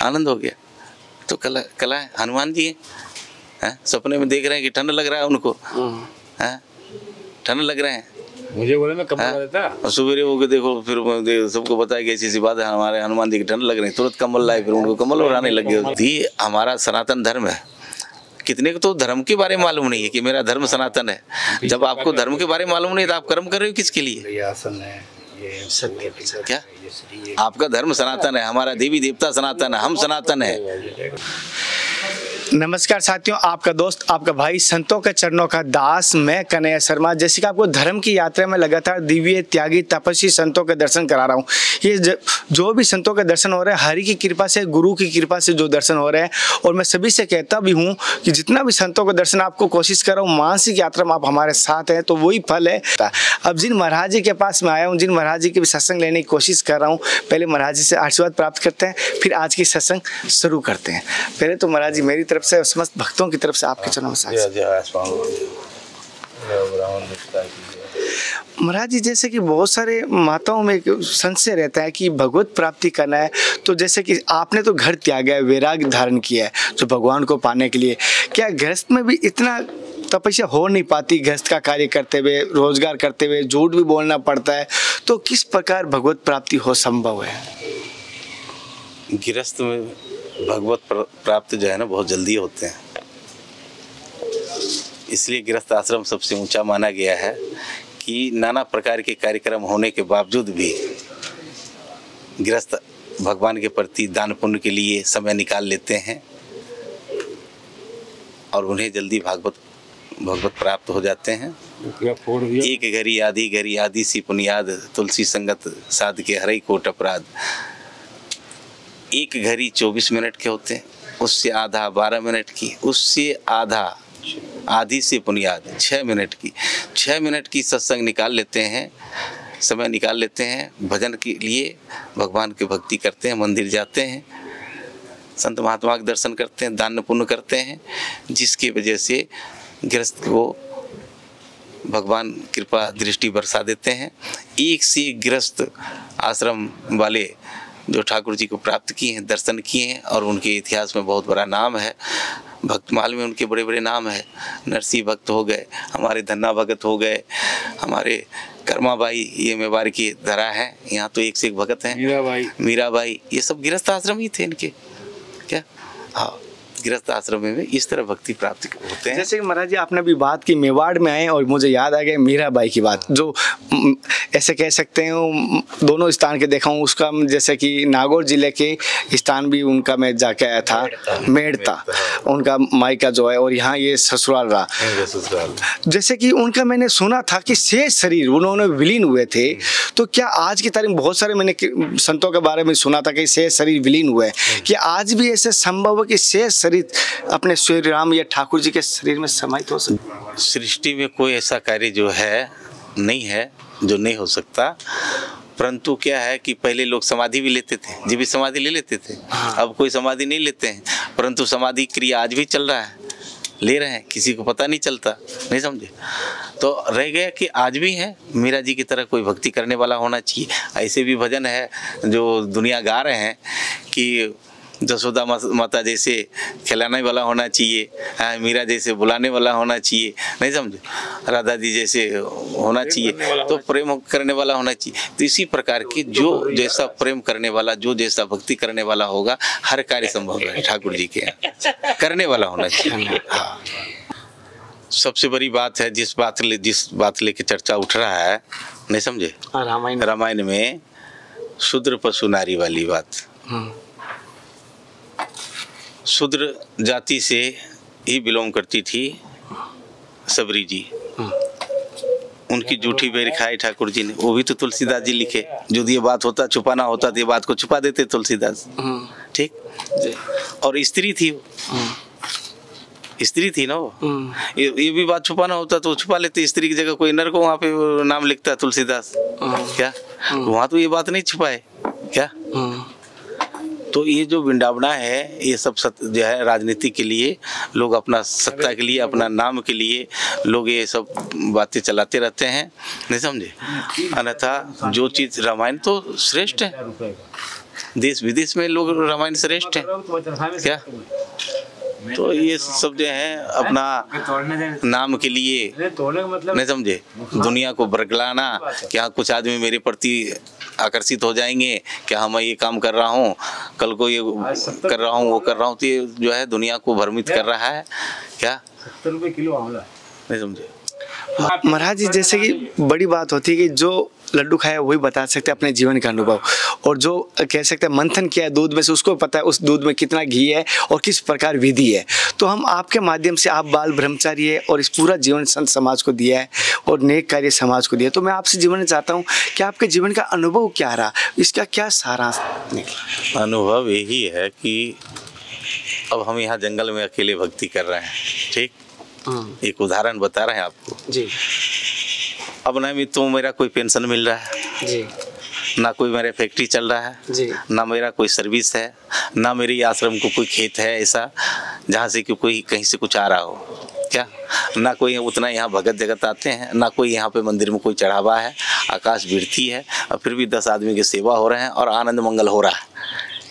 आनंद हो गया। तो कला है, हनुमान जी हैं, सपने में देख रहे हैं कि ठंड लग रहा है उनको, ठंड लग रहे हैं, मुझे बोले मैं कम्बल ला देता। और सवेरे हो के देखो, फिर सबको बताया कि ऐसी बात है, हमारे हनुमान जी की ठंड लग रही, तुरंत कंबल लाए, फिर उनको कंबल उड़ाने लग गए। ये हमारा सनातन धर्म है। कितने को तो धर्म के बारे में मालूम नहीं है कि मेरा धर्म सनातन है। जब आपको धर्म के बारे में मालूम नहीं तो आप कर्म कर रहे हो किसके लिए? क्या आपका धर्म सनातन है, हमारा देवी देवता सनातन है, हम सनातन है। नमस्कार साथियों, आपका दोस्त, आपका भाई, संतों के चरणों का दास, मैं कन्हैया शर्मा। जैसे कि आपको धर्म की यात्रा में लगातार दिव्य त्यागी तपस्वी संतों के दर्शन करा रहा हूँ। ये जो भी संतों के दर्शन हो रहे हैं, हरि की कृपा से, गुरु की कृपा से जो दर्शन हो रहे हैं, और मैं सभी से कहता भी हूँ कि जितना भी संतों के दर्शन आपको कोशिश कर रहा हूँ, मानसिक यात्रा में आप हमारे साथ हैं तो वही फल है। अब जिन महाराज जी के पास मैं आया हूँ, जिन महाराज जी के भी सत्संग लेने की कोशिश कर रहा हूँ, पहले महाराज जी से आशीर्वाद प्राप्त करते हैं, फिर आज की सत्संग शुरू करते हैं। पहले तो महाराज जी मेरी तरफ से, समस्त भक्तों की तरफ से आपके चरणों में महाराज जी, जैसे कि बहुत सारे माताओं में संशय रहता है कि भगवत प्राप्ति करना है, तो जैसे कि आपने तो घर त्यागा है, वैराग्य धारण किया है जो भगवान को पाने के लिए, क्या गृहस्थ में भी इतना तपस्या हो नहीं पाती? गृहस्थ का कार्य करते हुए, रोजगार करते हुए झूठ भी बोलना पड़ता है, तो किस प्रकार भगवत प्राप्ति हो संभव है? गृहस्थ में भगवत प्राप्त जो है ना बहुत जल्दी होते हैं, इसलिए गृहस्थ आश्रम सबसे ऊंचा माना गया है कि नाना प्रकार के कार्यक्रम होने के बावजूद भी गृहस्थ भगवान के प्रति दान पुण्य के लिए समय निकाल लेते हैं और उन्हें जल्दी भगवत प्राप्त हो जाते हैं। एक घड़ी आदि सी पुनियाद, तुलसी संगत साध के हरई कोट अपराध। एक घड़ी 24 मिनट के होते हैं, उससे आधा 12 मिनट की, उससे आधी से बुनियाद 6 मिनट की। 6 मिनट की सत्संग निकाल लेते हैं, समय निकाल लेते हैं भजन के लिए, भगवान की भक्ति करते हैं, मंदिर जाते हैं, संत महात्मा के दर्शन करते हैं, दान पुण्य करते हैं, जिसकी वजह से गृहस्थ को भगवान कृपा दृष्टि बरसा देते हैं। एक से एक गृहस्थ आश्रम वाले जो ठाकुर जी को प्राप्त किए हैं, दर्शन किए हैं, और उनके इतिहास में बहुत बड़ा नाम है। भक्तमाल में उनके बड़े बड़े नाम है। नरसिंह भक्त हो गए, हमारे धन्ना भगत हो गए, हमारे कर्माबाई, ये मेवाड़ की धरा है, यहाँ तो एक से एक भगत हैं, मीराबाई, ये सब गृहस्थ आश्रम ही थे इनके। क्या हाँ, गृहस्थ आश्रम में इस तरह भक्ति प्राप्त होते हैं। जैसे कि महाराज जी आपने भी बात की मेवाड़ में आए, और मुझे याद आ गया मीराबाई की बात, जो ऐसे कह सकते हैं दोनों स्थान के देखा हूँ। उसका जैसे कि नागौर जिले के स्थान भी उनका मैं जाके आया था, मेड़ता उनका मायका जो है, और यहाँ ये ससुराल रहा। जैसे कि उनका मैंने सुना था कि शेष शरीर उन्होंने विलीन हुए थे, तो क्या आज की तारीख बहुत सारे मैंने संतों के बारे में सुना था कि शेष शरीर विलीन हुए, कि आज भी ऐसे संभव है कि शेष अपने श्री राम या ठाकुर जी के शरीर में समाहित हो सकता? सृष्टि में कोई ऐसा कार्य जो है नहीं है जो नहीं हो सकता, परंतु क्या है कि पहले लोग समाधि भी लेते थे, जी भी समाधि ले लेते थे। अब कोई समाधि नहीं लेते हैं, परंतु समाधि क्रिया आज भी चल रहा है, ले रहे हैं, किसी को पता नहीं चलता, नहीं समझे। तो रह गया कि आज भी है, मीरा जी की तरह कोई भक्ति करने वाला होना चाहिए। ऐसे भी भजन है जो दुनिया गा रहे हैं कि जसोदा माता जैसे खिलाने वाला होना चाहिए, मीरा जैसे बुलाने वाला होना चाहिए, नहीं समझे, राधा जी जैसे होना चाहिए, तो प्रेम करने वाला होना चाहिए। तो इसी प्रकार की जो जैसा प्रेम करने वाला, जो जैसा भक्ति करने वाला होगा, हर कार्य संभव है ठाकुर जी के यहाँ, करने वाला होना चाहिए। हाँ, सबसे बड़ी बात है जिस बात लेके चर्चा उठ रहा है, नहीं समझे, रामायण में शूद्र पशु नारी वाली बात। शूद्र जाति से ही बिलोंग करती थी सबरी जी, उनकी जूठी बेर खाई ठाकुर जी ने, वो भी तो तुलसीदास जी लिखे। जो ये बात होता छुपाना होता तो ये बात को छुपा देते तुलसीदास, ठीक। और स्त्री थी वो, स्त्री थी ना वो, ये भी बात छुपाना होता तो छुपा लेते, स्त्री की जगह कोई नर को वहाँ पे नाम लिखता तुलसीदास, क्या वहाँ तो ये बात नहीं छुपाए क्या। तो ये जो विडंबना है, ये सब जो है राजनीति के लिए लोग, अपना सत्ता के लिए, अपना नाम के लिए लोग ये सब बातें चलाते रहते हैं, नहीं समझे। अन्यथा जो चीज़ रामायण तो श्रेष्ठ है, देश विदेश में लोग रामायण श्रेष्ठ हैं क्या। तो ये सब जो है अपना नाम के लिए नहीं समझे, दुनिया को बरगलाना कि हाँ कुछ आदमी मेरे प्रति आकर्षित हो जाएंगे कि हाँ मैं ये काम कर रहा हूँ, कल को ये कर रहा हूँ, वो कर रहा हूँ, तो ये जो है दुनिया को भ्रमित कर रहा है क्या। 70 रुपये किलो आंवला नहीं समझे। महाराज जी, जैसे कि बड़ी बात होती है कि जो लड्डू खाया वही बता सकते हैं अपने जीवन का अनुभव, और जो कह सकते हैं मंथन किया है दूध में से उसको पता है उस दूध में कितना घी है और किस प्रकार विधि है। तो हम आपके माध्यम से, आप बाल ब्रह्मचारी है और इस पूरा जीवन संत समाज को दिया है और नेक कार्य समाज को दिया, तो मैं आपसे जीवन में चाहता हूँ कि आपके जीवन का अनुभव क्या रहा, इसका क्या सारांश निकला। अनुभव यही है कि अब हम यहाँ जंगल में अकेले भक्ति कर रहे हैं, ठीक। एक उदाहरण बता रहे हैं आपको जी। अब ना तो मेरा कोई पेंशन मिल रहा है जी, ना कोई मेरा फैक्ट्री चल रहा है जी, ना मेरा कोई सर्विस है, ना मेरे आश्रम को कोई खेत है ऐसा जहाँ से कि कोई कहीं से कुछ आ रहा हो क्या, ना कोई उतना यहाँ भगत जगत आते हैं, ना कोई यहाँ पे मंदिर में कोई चढ़ावा है, आकाश बिरती है, और फिर भी 10 आदमी की सेवा हो रहे हैं और आनंद मंगल हो रहा है,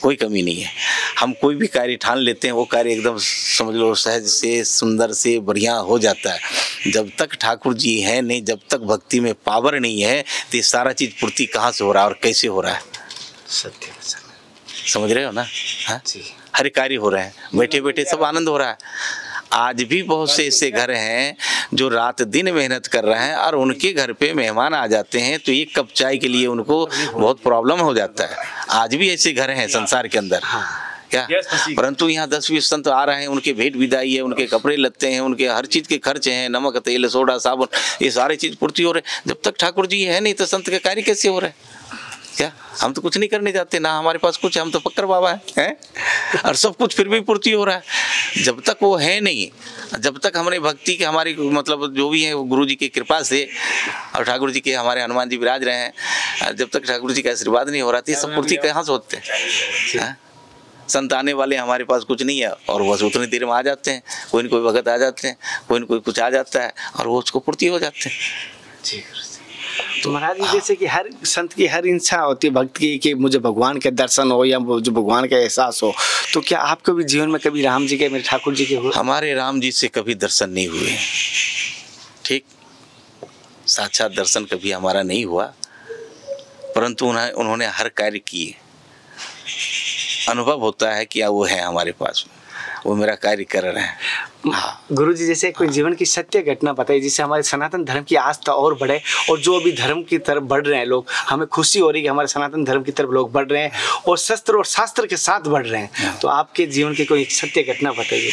कोई कमी नहीं है। हम कोई भी कार्य ठान लेते हैं वो कार्य एकदम समझ लो सहज से, सुंदर से, बढ़िया हो जाता है। जब तक ठाकुर जी हैं नहीं, जब तक भक्ति में पावर नहीं है, तो ये सारा चीज़ पूर्ति कहाँ से हो रहा है और कैसे हो रहा है, सत्य समझ रहे हो ना। हाँ, हर कार्य हो रहे हैं, बैठे बैठे सब आनंद हो रहा है। आज भी बहुत से ऐसे घर हैं जो रात दिन मेहनत कर रहे हैं और उनके घर पे मेहमान आ जाते हैं तो एक कप चाय के लिए उनको बहुत प्रॉब्लम हो जाता है। आज भी ऐसे घर हैं संसार के अंदर क्या, परंतु यहाँ 10-20 संत आ रहे हैं, उनके भेंट विदाई है, उनके कपड़े लत्ते हैं, उनके हर चीज़ के खर्चे हैं, नमक तेल सोडा साबुन, ये सारी चीज़ पूर्ति हो रहे। जब तक ठाकुर जी है नहीं तो संत के कार्य कैसे हो रहे क्या। हम तो कुछ नहीं करने जाते ना, हमारे पास कुछ, हम तो पक्कर बाबा हैं और सब कुछ फिर भी पूर्ति हो रहा है। जब तक वो है नहीं, जब तक हमारे भक्ति के, हमारी मतलब जो भी है वो गुरु जी की कृपा से और ठाकुर जी के, हमारे हनुमान जी विराज रहे हैं, जब तक ठाकुर जी का आशीर्वाद नहीं हो रहा, तो ये सब पूर्ति कहाँ से होते हैं। संत आने वाले हमारे पास कुछ नहीं है और बस उतनी देर में आ जाते हैं, कोई न कोई भगत आ जाते हैं, कोई न कोई कुछ आ जाता है और वो उसको पूर्ति हो जाते हैं। तो महाराज जी, जैसे कि हर संत की हर इच्छा होती है भक्त की कि मुझे भगवान के दर्शन हो या जो भगवान का एहसास हो, तो क्या आपको भी जीवन में कभी राम जी के, मेरे ठाकुर जी के हुए? हमारे राम जी से कभी दर्शन नहीं हुए, ठीक, साक्षात दर्शन कभी हमारा नहीं हुआ, परंतु उन्होंने हर कार्य किए। अनुभव होता है कि वो है हमारे पास, वो मेरा कार्य कर रहे हैं। हाँ। गुरु जी, जैसे कोई जीवन की सत्य घटना बताइए जिससे हमारे सनातन धर्म की आस्था और बढ़े, और जो अभी धर्म की तरफ बढ़ रहे हैं लोग, हमें खुशी हो रही है कि हमारे सनातन धर्म की तरफ लोग बढ़ रहे हैं और शस्त्र और शास्त्र के साथ बढ़ रहे हैं। तो आपके जीवन की कोई सत्य घटना बताइए।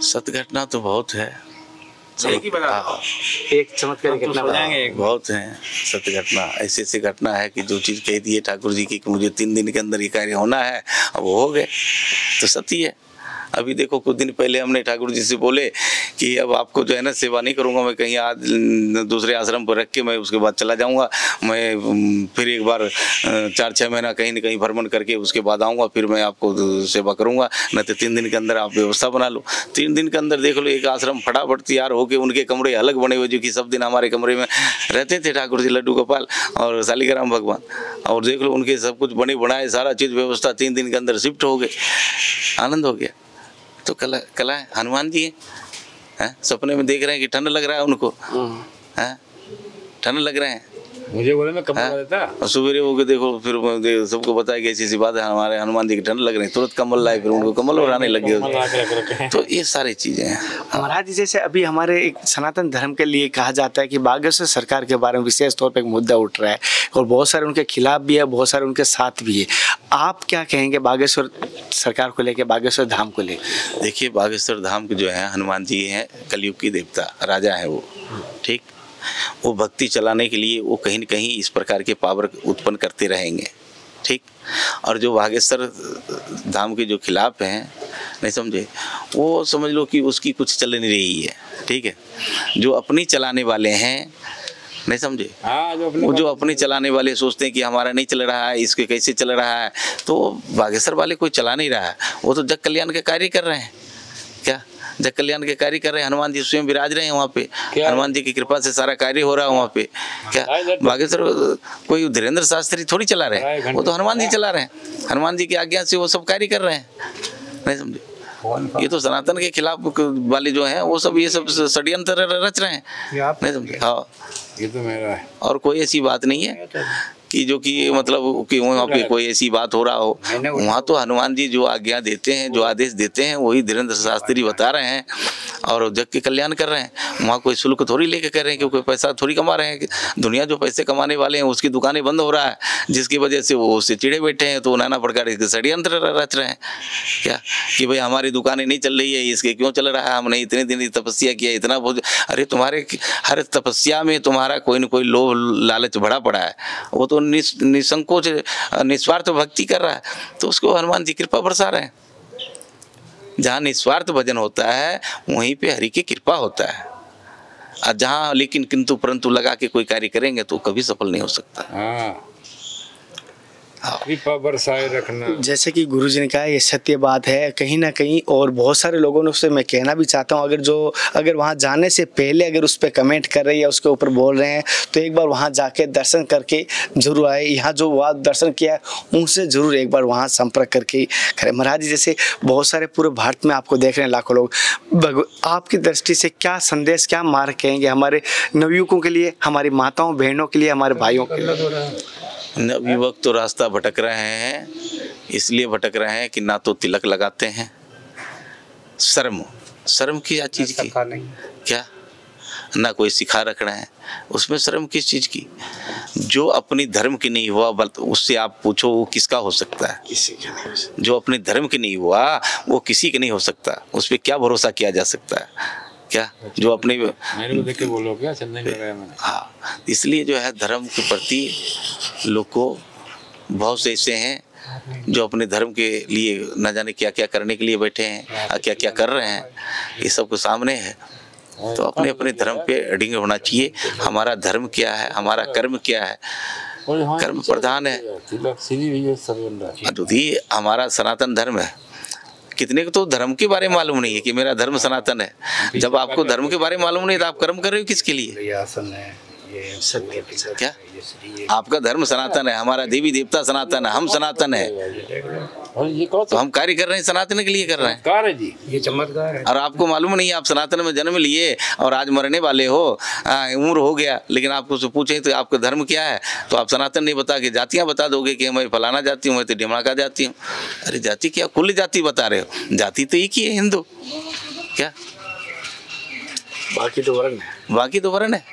सत्य घटना तो बहुत है, एक चमत्कारी घटना बताएंगे। बहुत है सत्य घटना, ऐसी ऐसी घटना है कि जो चीज़ कह दी है ठाकुर जी की कि मुझे 3 दिन के अंदर ये कार्य होना है, अब वो हो गए तो सत्य है। अभी देखो कुछ दिन पहले हमने ठाकुर जी से बोले कि अब आपको जो है ना सेवा नहीं करूँगा, मैं कहीं आज दूसरे आश्रम पर रख के मैं उसके बाद चला जाऊँगा, मैं फिर एक बार 4-6 महीना कहीं न कहीं भ्रमण करके उसके बाद आऊँगा, फिर मैं आपको सेवा करूँगा, न तो 3 दिन के अंदर आप व्यवस्था बना लो। 3 दिन के अंदर देख लो एक आश्रम फटाफट तैयार होकर, उनके कमरे अलग बने हुए, जो कि सब दिन हमारे कमरे में रहते थे ठाकुर जी, लड्डू गोपाल और शालिग्राम भगवान, और देख लो उनके सब कुछ बने बनाए, सारा चीज़ व्यवस्था 3 दिन के अंदर शिफ्ट हो गए, आनंद हो गया। तो कला है, हनुमान जी हैं, सपने में देख रहे हैं कि ठंड लग रहा है उनको, हैं, ठंड लग रहे हैं, मुझे बोले मैं कमल लगा देता, और सवेरे हो के देखो फिर सबको बताया कि ऐसी बात है, हमारे हनुमान जी की ठंड लग रही है, तुरंत कमल लाए, फिर उनको कमल उड़ाने लग गए। तो ये सारी चीजें हैं महाराज जी। जैसे अभी हमारे एक सनातन धर्म के लिए कहा जाता है कि बागेश्वर सरकार के बारे में विशेष तौर पर एक मुद्दा उठ रहा है और बहुत सारे उनके खिलाफ भी है, बहुत सारे उनके साथ भी है। आप क्या कहेंगे बागेश्वर सरकार को लेके, बागेश्वर धाम को लेके? देखिए, बागेश्वर धाम के जो है हनुमान जी हैं, कलयुग की देवता राजा है वो, ठीक, वो भक्ति चलाने के लिए वो कहीं न कहीं इस प्रकार के पावर उत्पन्न करते रहेंगे, ठीक। और जो बागेश्वर धाम के जो खिलाफ हैं, नहीं समझे, वो समझ लो कि उसकी कुछ चल नहीं रही है, ठीक है। जो अपनी चलाने वाले हैं, नहीं समझे, वो जो अपने चलाने वाले सोचते हैं कि हमारा नहीं चल रहा है, इसके कैसे चल रहा है, तो बागेश्वर वाले कोई चला नहीं रहा है, वो तो जग कल्याण के कार्य कर रहे हैं क्या। जग कल्याण के कार्य कर रहे हैं, हनुमान जी स्वयं विराज रहे हैं वहाँ पे, हनुमान जी की कृपा से सारा कार्य हो रहा है वहाँ पे। क्या बागेश्वर कोई धीरेन्द्र शास्त्री थोड़ी चला रहे हैं, वो तो हनुमान जी चला रहे हैं, हनुमान जी की आज्ञा से वो सब कार्य कर रहे हैं, नहीं समझे। ये तो सनातन के खिलाफ वाले जो हैं वो सब ये सब षड्यंत्र रच रहे हैं, नहीं समझे। हाँ, ये तो मेरा है। और कोई ऐसी बात नहीं है कि जो कि मतलब कि वहाँ पे कोई ऐसी बात हो रहा हो। वहाँ तो हनुमान जी जो आज्ञा देते हैं, जो आदेश देते हैं, वही धीरेन्द्र शास्त्री बता रहे हैं और जग के कल्याण कर रहे हैं। वहाँ कोई शुल्क थोड़ी लेके कर रहे हैं कि कोई पैसा थोड़ी कमा रहे हैं। दुनिया जो पैसे कमाने वाले हैं उसकी दुकानें बंद हो रहा है, जिसकी वजह से वो उससे चिड़े बैठे हैं, तो नाना प्रकार के षड्यंत्र रच रहे हैं क्या कि भाई हमारी दुकानें नहीं चल रही है, इसके क्यों चल रहा है, हमने इतने दिन तपस्या किया, इतना बहुत। अरे तुम्हारे हर तपस्या में तुम्हारा कोई न कोई लोभ लालच भरा पड़ा है, वो तो निसंकोच निस्वार्थ भक्ति कर रहा है, तो उसको हनुमान जी कृपा बरसा रहे हैं। जहाँ निस्वार्थ भजन होता है वहीं पे हरि की कृपा होता है, और जहाँ लेकिन किंतु परंतु लगा के कोई कार्य करेंगे तो कभी सफल नहीं हो सकता। कृपा बरसाए रखना, जैसे कि गुरुजी ने कहा, ये सत्य बात है कहीं ना कहीं, और बहुत सारे लोगों ने उससे मैं कहना भी चाहता हूँ, अगर वहाँ जाने से पहले अगर उस पर कमेंट कर रहे हैं या उसके ऊपर बोल रहे हैं तो एक बार वहाँ जाके दर्शन करके जरूर आए। यहाँ जो वहाँ दर्शन किया है उनसे जरूर एक बार वहाँ संपर्क करके करें। महाराज जी, जैसे बहुत सारे पूरे भारत में आपको देख रहे हैं लाखों लोग, आपकी दृष्टि से क्या संदेश, क्या मार्ग कहेंगे हमारे नवयुवकों के लिए, हमारी माताओं बहनों के लिए, हमारे भाइयों के लिए? नवयुवक तो रास्ता भटक रहे हैं, इसलिए भटक रहे हैं कि ना तो तिलक लगाते हैं, शर्म की चीज की क्या, ना कोई सिखा रख रहे हैं, उसमें शर्म किस चीज की। जो अपनी धर्म की नहीं हुआ उससे आप पूछो वो किसका हो सकता है, किसी का नहीं हो सकता। जो अपने धर्म की नहीं हुआ वो किसी का नहीं हो सकता, उस पर क्या भरोसा किया जा सकता है क्या। जो अपने मेरे को देख के बोलो क्या, चंदन कर रहा है मैंने। हाँ, इसलिए जो है धर्म के प्रति लोग को बहुत से ऐसे हैं जो अपने धर्म के लिए न जाने क्या क्या करने के लिए बैठे हैं और क्या क्या कर रहे हैं, ये सब को सामने है। तो अपने अपने धर्म पे अडिग होना चाहिए। हमारा धर्म क्या है, हमारा कर्म क्या है, कर्म प्रधान है। यदि हमारा सनातन धर्म है, कितने को तो धर्म के बारे में मालूम नहीं है कि मेरा धर्म सनातन है। जब आपको धर्म के बारे में मालूम नहीं तो आप कर्म कर रहे हो किसके लिए, क्या। आपका धर्म सनातन है, हमारा देवी देवता सनातन है, हम सनातन है, तो हम कार्य कर रहे हैं सनातन के लिए कर रहे हैं जी, ये चमत्कार है। और आपको मालूम नहीं है, आप सनातन में जन्म लिए और आज मरने वाले हो, उम्र हो गया, लेकिन आपको से पूछें तो आपका धर्म क्या है तो आप सनातन नहीं बता के जातियाँ बता दोगे कि मैं फलाना जाति हूँ, मैं तो ढिमड़ा का जाति हूँ। अरे जाति क्या, कुल जाति बता रहे हो, जाति तो एक ही है हिंदू, क्या। बाकी तो वर्ण है, बाकी तो वर्ण है,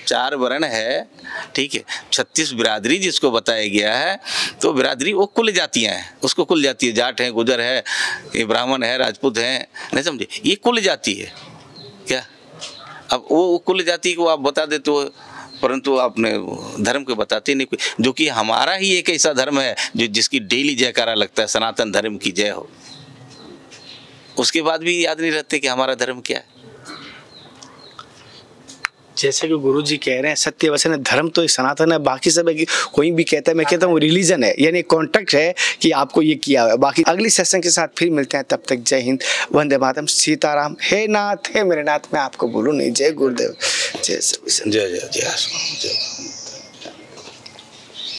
4 वर्ण है, ठीक है। 36 बिरादरी जिसको बताया गया है, तो बिरादरी वो कुल जातियाँ हैं, उसको कुल जाति है, जाट है, गुजर है, ये ब्राह्मण है, राजपूत हैं, नहीं समझे, ये कुल जाति है क्या। अब वो कुल जाति को आप बता देते हो, परंतु आपने धर्म को बताते नहीं कोई, जो कि हमारा ही एक ऐसा धर्म है जो जिसकी डेली जयकारा लगता है, सनातन धर्म की जय हो। उसके बाद भी याद नहीं रहते कि हमारा धर्म क्या है। जैसे कि गुरुजी कह रहे हैं सत्य वचन है, धर्म तो एक सनातन है, बाकी सब है कि कोई भी कहता है, मैं कहता हूँ रिलीजन है, यानी कॉन्ट्रैक्ट है कि आपको ये किया है। बाकी अगली सेशन के साथ फिर मिलते हैं, तब तक जय हिंद, वंदे मातरम, सीताराम। हे नाथ, हे मेरे नाथ, मैं आपको बोलूँ नहीं। जय गुरुदेव, जय सभी, जय जय जय।